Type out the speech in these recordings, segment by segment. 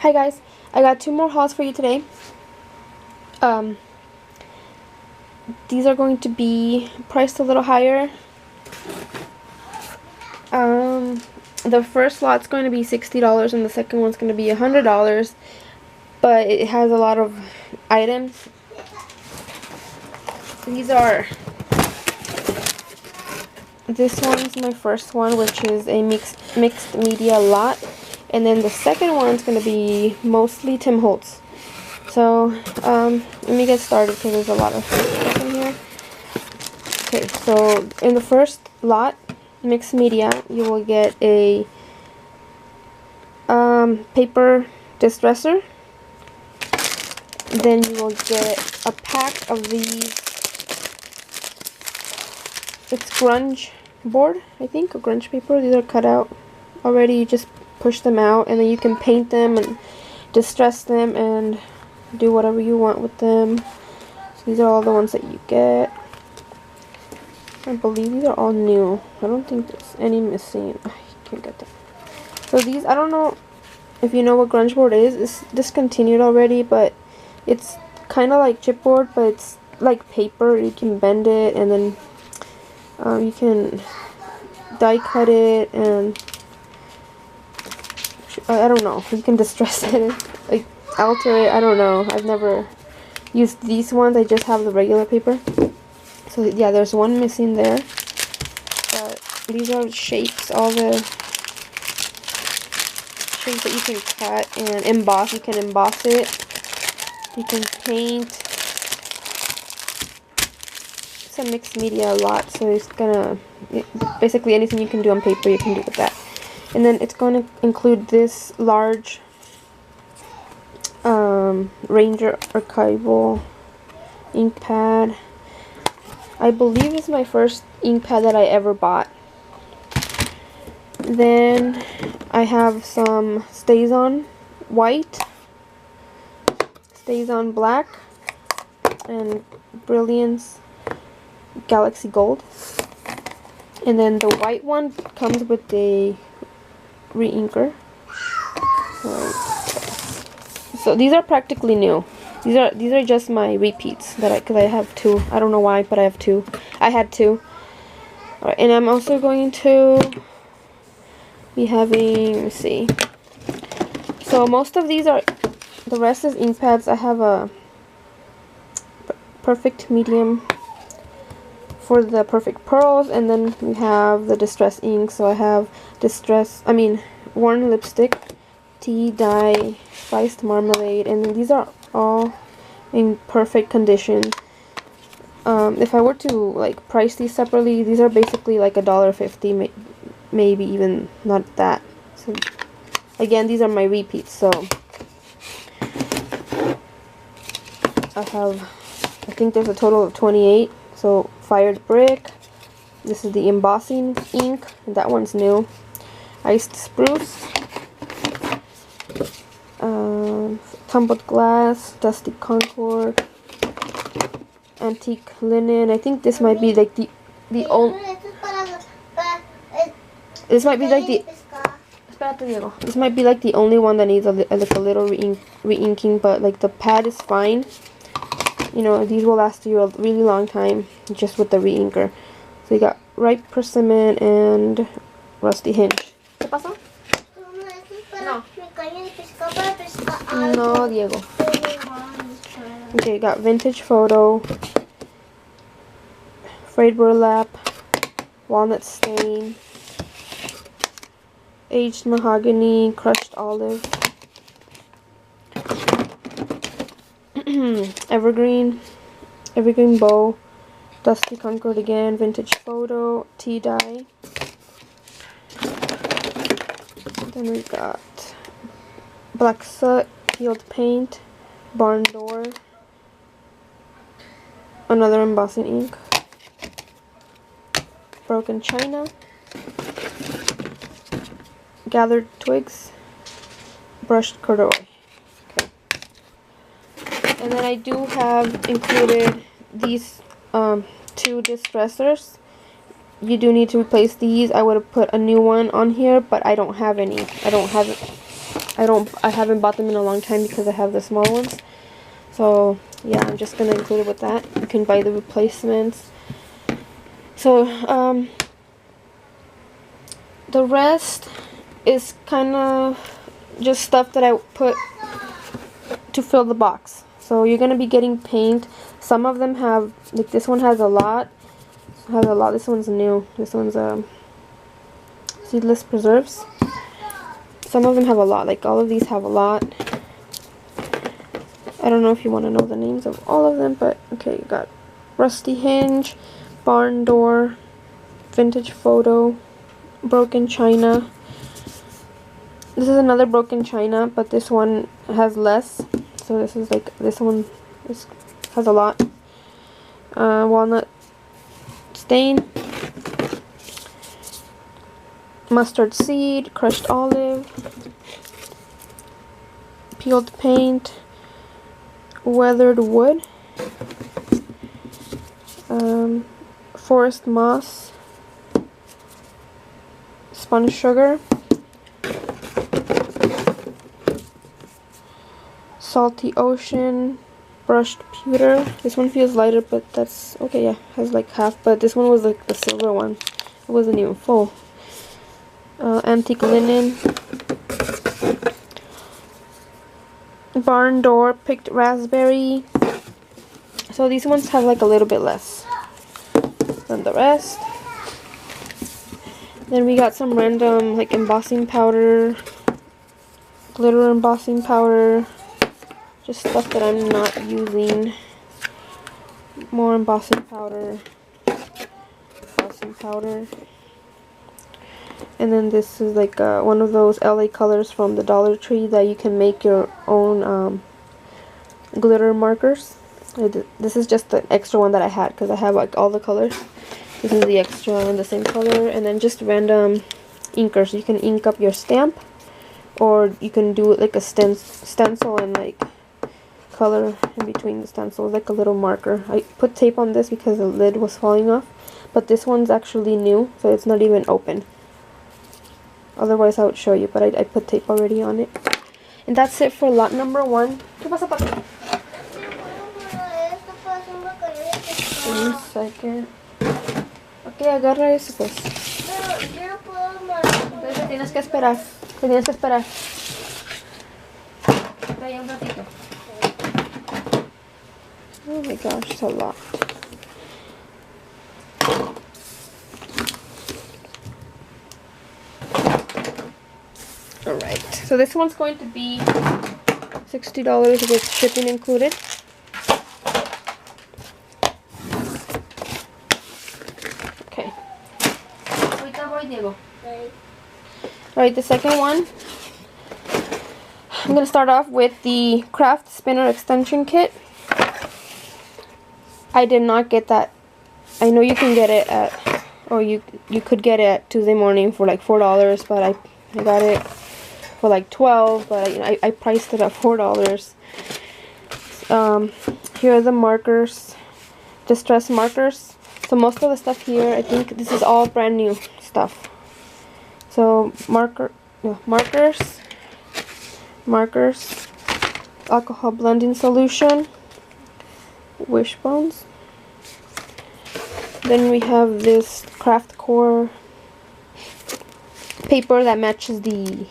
Hi guys, I got 2 more hauls for you today. These are going to be priced a little higher. The first lot's going to be $60 and the second one's going to be $100, but it has a lot of items. This one's my first one, which is a mixed media lot. And then the second one's going to be mostly Tim Holtz. So, let me get started because there's a lot of stuff in here. Okay, so in the first lot, mixed media, you will get a paper distresser. Then you will get a pack of these. It's grunge board, I think, or grunge paper. These are cut out already. You just push them out and then you can paint them and distress them and do whatever you want with them. So these are all the ones that you get. I believe these are all new. I don't think there's any missing. I can't get them. So these, I don't know if you know what grunge board is. It's discontinued already, but it's kind of like chipboard, but it's like paper. You can bend it and then you can die cut it, and I don't know, you can distress it, like alter it. I don't know, I've never used these ones. I just have the regular paper. So yeah, there's one missing there, but these are shapes, all the shapes that you can cut and emboss. You can emboss it, you can paint. It's a mixed media lot, so it's gonna, basically anything you can do on paper you can do with that. And then it's going to include this large Ranger archival ink pad. I believe it's my first ink pad that I ever bought. Then I have some StazOn white, StazOn black, and Brilliance Galaxy Gold. And then the white one comes with a re-inker. So these are practically new. These are just my repeats because I have 2. I don't know why, but I have 2. I had 2. Alright, and I'm also going to be having, let me see. So most of these are, the rest is ink pads. I have a perfect medium for the perfect pearls, and then we have the distress ink. So I have worn lipstick, tea dye, spiced marmalade, and these are all in perfect condition. If I were to like price these separately, these are basically like $1.50, maybe even not that. So again, these are my repeats. So I think there's a total of 28. So fired brick, this is the embossing ink, and that one's new. Iced spruce, tumbled glass, dusty concord, antique linen. I think this might be like the old. This might be like the. This might be like the only one that needs like a little re-inking, but like the pad is fine. You know, these will last you a really long time just with the re-inker. So you got ripe persimmon and rusty hinge. ¿Qué pasó? No, Diego. Okay, you got vintage photo, frayed burlap, walnut stain, aged mahogany, crushed olive, evergreen bow, dusty concord again, vintage photo, tea dye. Then we got black soot, peeled paint, barn door, another embossing ink, broken china, gathered twigs, brushed corduroy. Okay. And then I do have included these 2 distressers. You do need to replace these. I would have put a new one on here, but I don't have any. I don't have I haven't bought them in a long time because I have the small ones. So yeah, I'm just gonna include it with that. You can buy the replacements. So the rest is kind of just stuff that I put to fill the box. So you're gonna be getting paint. Some of them have, like this one has a lot. This one's new. This one's seedless preserves. Some of them have a lot. Like all of these have a lot. I don't know if you want to know the names of all of them, but okay, you got rusty hinge, barn door, vintage photo, broken china. This is another broken china, but this one has less. So this is like, this one has a lot. Walnut stain, mustard seed, crushed olive, peeled paint, weathered wood, forest moss, spun sugar, salty ocean, brushed pewter. This one feels lighter, but that's okay. Yeah, has like half, but this one was like the silver one. It wasn't even full. Antique linen, barn door, picked raspberry. So these ones have like a little bit less than the rest. Then we got some random like embossing powder, glitter embossing powder, just stuff that I'm not using. More embossing powder, and then this is like one of those LA colors from the Dollar Tree that you can make your own glitter markers. This is just the extra one that I had because I have like all the colors. This is the extra one, the same color, and then just random inkers. You can ink up your stamp, or you can do it like a stencil and like color in between the stencils, like a little marker. I put tape on this because the lid was falling off, but this one's actually new, so it's not even open. Otherwise I would show you, but I put tape already on it. And that's it for lot number 1. ¿Qué pasa, papi? Un second. Ok, agarra eso pues. Yo no puedo más. Entonces te tienes que esperar. Te tienes que esperar. Vaya un ratito. Oh my gosh, it's a lot. Alright, so this one's going to be $60 with shipping included. Okay. Alright, the second one, I'm going to start off with the craft spinner extension kit. I did not get that. I know you can get it at, or you could get it at Tuesday morning for like $4, but I got it for like $12, but I priced it at $4. Here are the markers, distress markers. So most of the stuff here, I think this is all brand new stuff. So markers, alcohol blending solution, wishbones. Then we have this craft core paper that matches the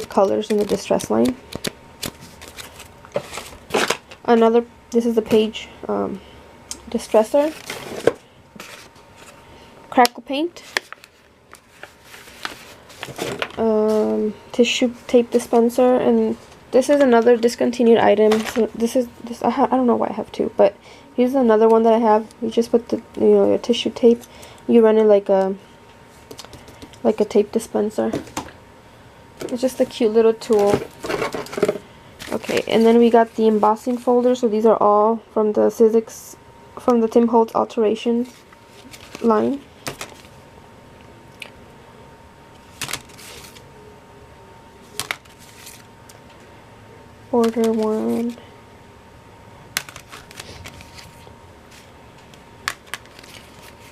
colors in the distress line. This is the page distresser, crackle paint, tissue tape dispenser, and this is another discontinued item. So I don't know why I have two, but here's another one that I have. You just put the your tissue tape. You run it like a tape dispenser. It's just a cute little tool. Okay, and then we got the embossing folder. So these are all from the Tim Holtz Alteration line. Order one.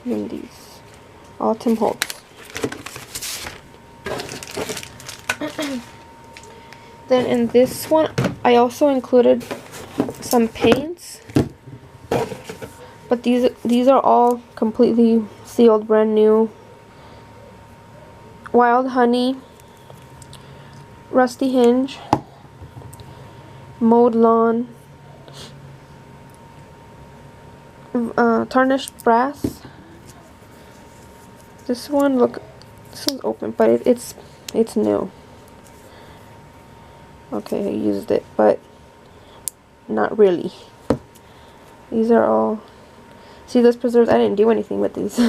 And these. All Tim Holtz. Then in this one, I also included some paints, but these are all completely sealed, brand new. Wild Honey, Rusty Hinge, Mowed Lawn, Tarnished Brass. This one, look, this one's open, but it's new. Okay, I used it, but not really. These are all seedless preserves. I didn't do anything with these.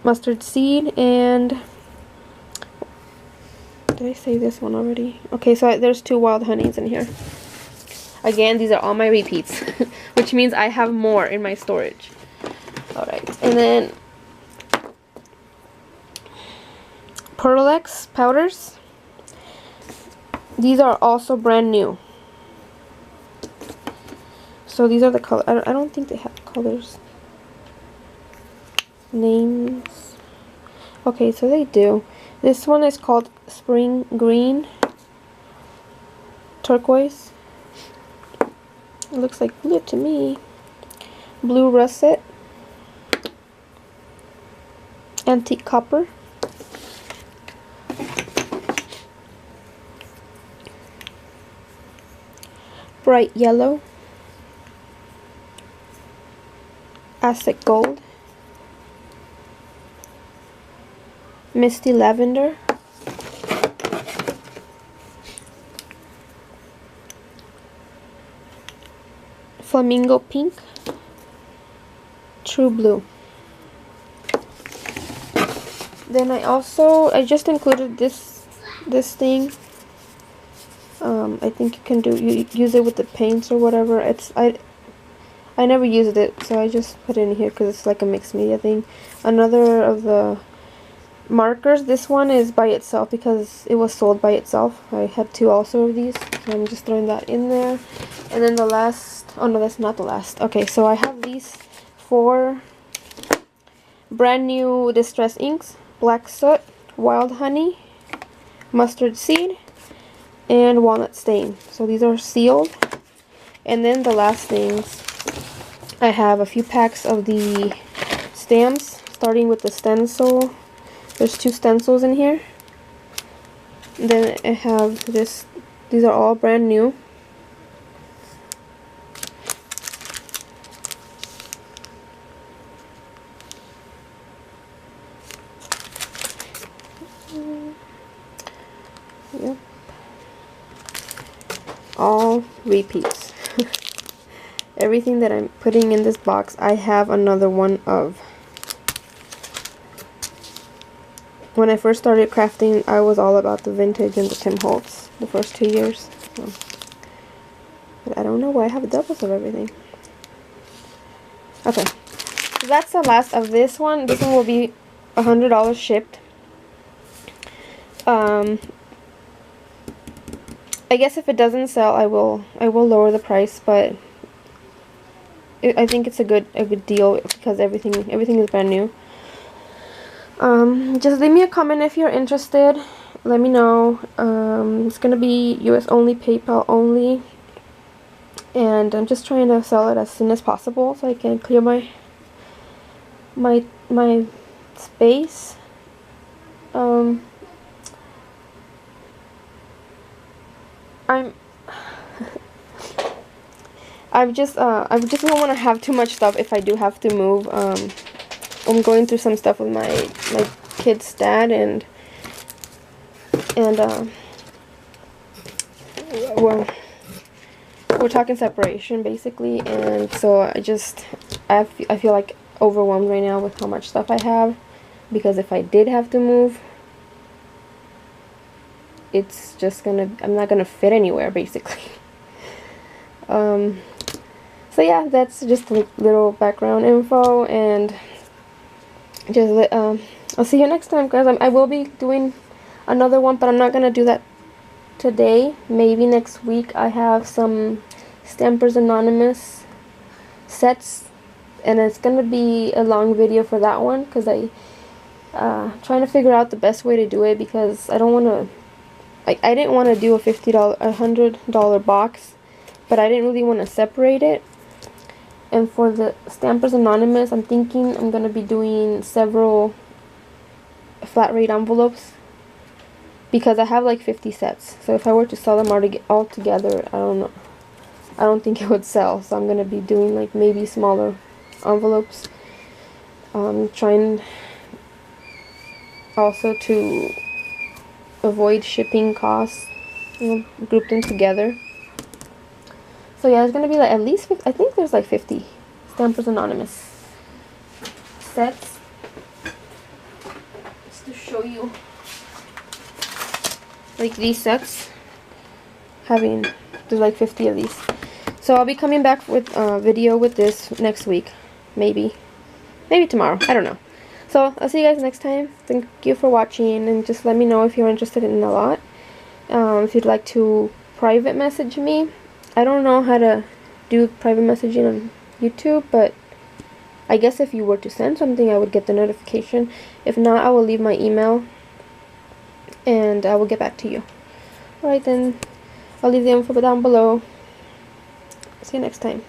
Mustard seed, and did I say this one already? Okay, so there's 2 wild honeys in here. Again, these are all my repeats, which means I have more in my storage. Alright, and then Pearl-X powders. These are also brand new. So these are the color. I don't think they have colors. Names. Okay, so they do. This one is called Spring Green Turquoise. It looks like blue to me. Blue Russet. Antique Copper. Bright Yellow. Aztec Gold. Misty Lavender. Flamingo Pink. True Blue. Then I just included this thing. I think you can use it with the paints or whatever. I never used it, so I just put it in here because it's like a mixed media thing. Another of the markers, this one is by itself because it was sold by itself. I had 2 also of these, so I'm just throwing that in there. And then the last, oh no, that's not the last. Okay, so I have these 4 brand new distress inks: Black Soot, Wild Honey, Mustard Seed, and Walnut Stain. So these are sealed. And then the last things, I have a few packs of the stamps, starting with the stencil. There's 2 stencils in here. And then I have this. These are all brand new. Yep. All repeats. Everything that I'm putting in this box, I have another one of. When I first started crafting, I was all about the vintage and the Tim Holtz the first 2 years. So. But I don't know why I have doubles of everything. Okay, so that's the last of this one. This one will be $100 shipped. I guess if it doesn't sell, I will lower the price, but I think it's a good deal because everything is brand new. Just leave me a comment if you're interested. Let me know. It's gonna be US only, PayPal only, and I'm just trying to sell it as soon as possible so I can clear my space. I just don't want to have too much stuff if I do have to move. I'm going through some stuff with my kid's dad, and we're talking separation basically, and so I feel like overwhelmed right now with how much stuff I have, because if I did have to move, it's just I'm not gonna fit anywhere basically. So yeah, that's just a little background info, and just I'll see you next time, guys. I will be doing another one, but I'm not gonna do that today. Maybe next week. I have some Stampers Anonymous sets, and it's gonna be a long video for that one because trying to figure out the best way to do it, because I don't want to like, I didn't want to do a $100 box, but I didn't really want to separate it. And for the Stampers Anonymous, I'm thinking I'm going to be doing several flat rate envelopes, because I have like 50 sets. So if I were to sell them all together, I don't know. I don't think it would sell. So I'm going to be doing like maybe smaller envelopes. Trying also to avoid shipping costs, group them together. So yeah, it's gonna be like at least 50, I think there's like 50 Stampers Anonymous sets. Just to show you, like these sets, there's like 50 of these. So I'll be coming back with a video with this next week, maybe tomorrow, I don't know. So I'll see you guys next time. Thank you for watching, and just let me know if you're interested in a lot. If you'd like to private message me. I don't know how to do private messaging on YouTube, but I guess if you were to send something, I would get the notification. If not, I will leave my email and I will get back to you. Alright then, I'll leave the info down below. See you next time.